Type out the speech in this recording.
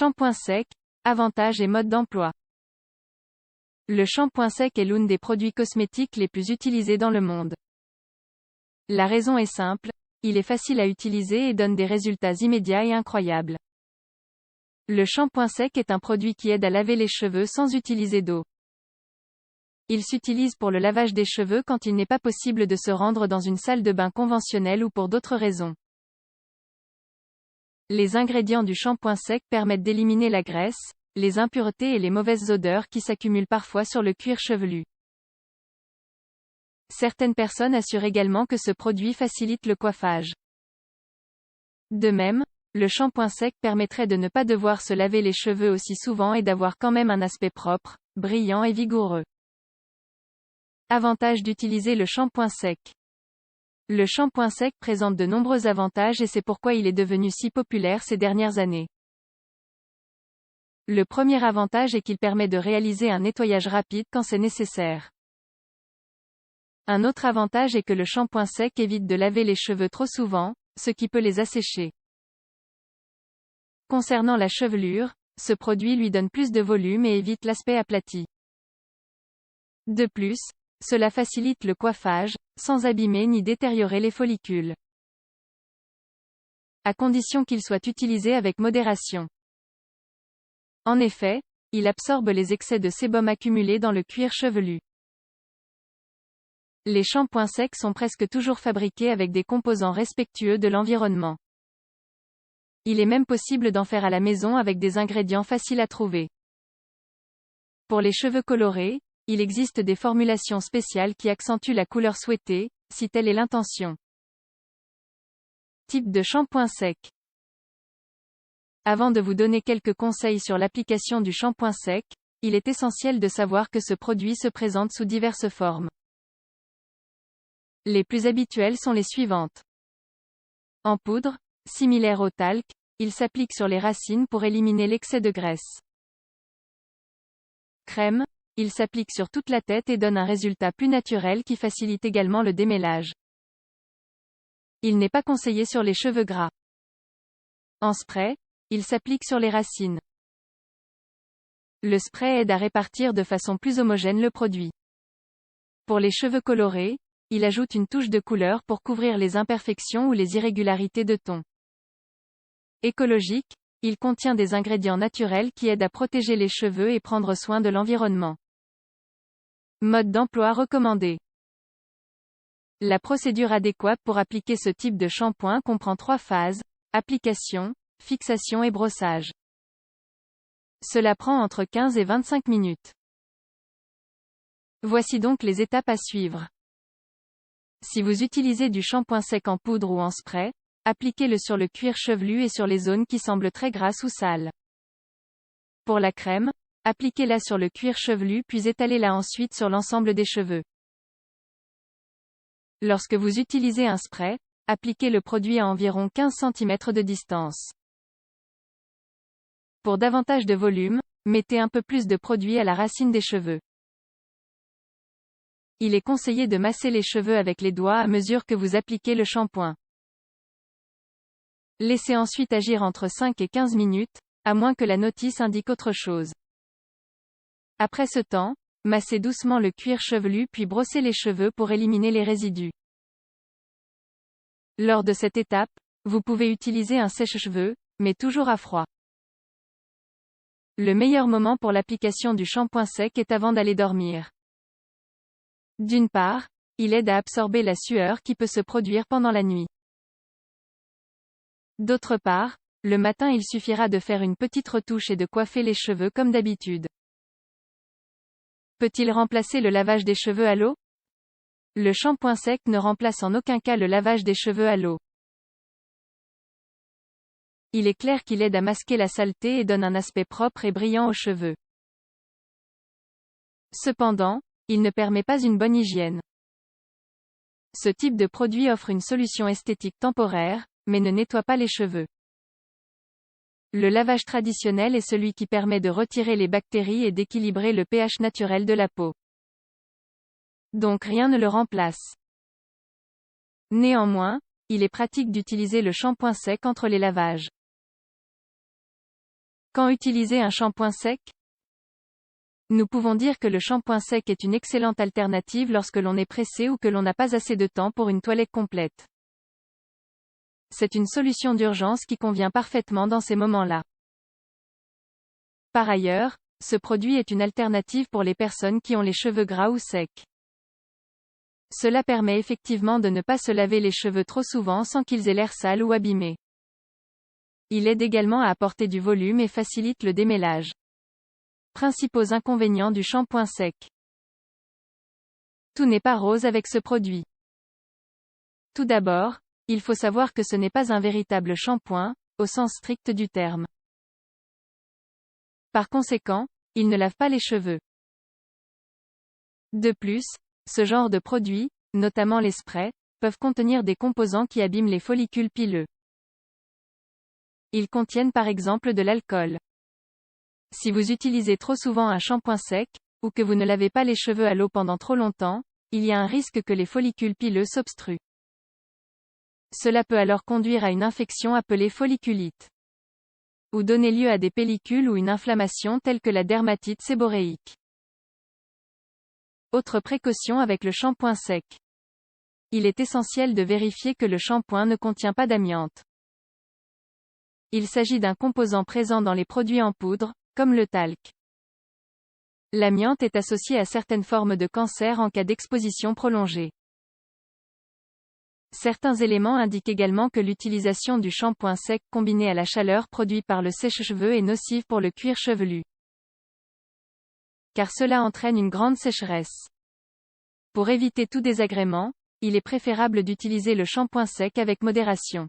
shampoing sec, avantages et mode d'emploi. Le shampoing sec est l'un des produits cosmétiques les plus utilisés dans le monde. La raison est simple, il est facile à utiliser et donne des résultats immédiats et incroyables. Le shampoing sec est un produit qui aide à laver les cheveux sans utiliser d'eau. Il s'utilise pour le lavage des cheveux quand il n'est pas possible de se rendre dans une salle de bain conventionnelle ou pour d'autres raisons. Les ingrédients du shampoing sec permettent d'éliminer la graisse, les impuretés et les mauvaises odeurs qui s'accumulent parfois sur le cuir chevelu. Certaines personnes assurent également que ce produit facilite le coiffage. De même, le shampoing sec permettrait de ne pas devoir se laver les cheveux aussi souvent et d'avoir quand même un aspect propre, brillant et vigoureux. Avantage d'utiliser le shampoing sec. Le shampoing sec présente de nombreux avantages et c'est pourquoi il est devenu si populaire ces dernières années. Le premier avantage est qu'il permet de réaliser un nettoyage rapide quand c'est nécessaire. Un autre avantage est que le shampoing sec évite de laver les cheveux trop souvent, ce qui peut les assécher. Concernant la chevelure, ce produit lui donne plus de volume et évite l'aspect aplati. De plus, cela facilite le coiffage, sans abîmer ni détériorer les follicules. À condition qu'il soit utilisé avec modération. En effet, il absorbe les excès de sébum accumulés dans le cuir chevelu. Les shampoings secs sont presque toujours fabriqués avec des composants respectueux de l'environnement. Il est même possible d'en faire à la maison avec des ingrédients faciles à trouver. Pour les cheveux colorés, il existe des formulations spéciales qui accentuent la couleur souhaitée, si telle est l'intention. Type de shampoing sec. Avant de vous donner quelques conseils sur l'application du shampoing sec, il est essentiel de savoir que ce produit se présente sous diverses formes. Les plus habituelles sont les suivantes. En poudre, similaire au talc, il s'applique sur les racines pour éliminer l'excès de graisse. Crème, il s'applique sur toute la tête et donne un résultat plus naturel qui facilite également le démêlage. Il n'est pas conseillé sur les cheveux gras. En spray, il s'applique sur les racines. Le spray aide à répartir de façon plus homogène le produit. Pour les cheveux colorés, il ajoute une touche de couleur pour couvrir les imperfections ou les irrégularités de ton. Écologique, il contient des ingrédients naturels qui aident à protéger les cheveux et prendre soin de l'environnement. Mode d'emploi recommandé. La procédure adéquate pour appliquer ce type de shampoing comprend 3 phases: application, fixation et brossage. Cela prend entre 15 et 25 minutes. Voici donc les étapes à suivre. Si vous utilisez du shampoing sec en poudre ou en spray, appliquez-le sur le cuir chevelu et sur les zones qui semblent très grasses ou sales. Pour la crème, appliquez-la sur le cuir chevelu puis étalez-la ensuite sur l'ensemble des cheveux. Lorsque vous utilisez un spray, appliquez le produit à environ 15 cm de distance. Pour davantage de volume, mettez un peu plus de produit à la racine des cheveux. Il est conseillé de masser les cheveux avec les doigts à mesure que vous appliquez le shampoing. Laissez ensuite agir entre 5 et 15 minutes, à moins que la notice indique autre chose. Après ce temps, massez doucement le cuir chevelu puis brossez les cheveux pour éliminer les résidus. Lors de cette étape, vous pouvez utiliser un sèche-cheveux, mais toujours à froid. Le meilleur moment pour l'application du shampoing sec est avant d'aller dormir. D'une part, il aide à absorber la sueur qui peut se produire pendant la nuit. D'autre part, le matin il suffira de faire une petite retouche et de coiffer les cheveux comme d'habitude. Peut-il remplacer le lavage des cheveux à l'eau? Le shampoing sec ne remplace en aucun cas le lavage des cheveux à l'eau. Il est clair qu'il aide à masquer la saleté et donne un aspect propre et brillant aux cheveux. Cependant, il ne permet pas une bonne hygiène. Ce type de produit offre une solution esthétique temporaire, mais ne nettoie pas les cheveux. Le lavage traditionnel est celui qui permet de retirer les bactéries et d'équilibrer le pH naturel de la peau. Donc rien ne le remplace. Néanmoins, il est pratique d'utiliser le shampoing sec entre les lavages. Quand utiliser un shampoing sec? Nous pouvons dire que le shampoing sec est une excellente alternative lorsque l'on est pressé ou que l'on n'a pas assez de temps pour une toilette complète. C'est une solution d'urgence qui convient parfaitement dans ces moments-là. Par ailleurs, ce produit est une alternative pour les personnes qui ont les cheveux gras ou secs. Cela permet effectivement de ne pas se laver les cheveux trop souvent sans qu'ils aient l'air sales ou abîmés. Il aide également à apporter du volume et facilite le démêlage. Principaux inconvénients du shampoing sec. Tout n'est pas rose avec ce produit. Tout d'abord, il faut savoir que ce n'est pas un véritable shampoing, au sens strict du terme. Par conséquent, il ne lave pas les cheveux. De plus, ce genre de produits, notamment les sprays, peuvent contenir des composants qui abîment les follicules pileux. Ils contiennent par exemple de l'alcool. Si vous utilisez trop souvent un shampoing sec, ou que vous ne lavez pas les cheveux à l'eau pendant trop longtemps, il y a un risque que les follicules pileux s'obstruent. Cela peut alors conduire à une infection appelée folliculite. Ou donner lieu à des pellicules ou une inflammation telle que la dermatite séboréique. Autre précaution avec le shampoing sec. Il est essentiel de vérifier que le shampoing ne contient pas d'amiante. Il s'agit d'un composant présent dans les produits en poudre, comme le talc. L'amiante est associée à certaines formes de cancer en cas d'exposition prolongée. Certains éléments indiquent également que l'utilisation du shampoing sec combiné à la chaleur produite par le sèche-cheveux est nocive pour le cuir chevelu. Car cela entraîne une grande sécheresse. Pour éviter tout désagrément, il est préférable d'utiliser le shampoing sec avec modération.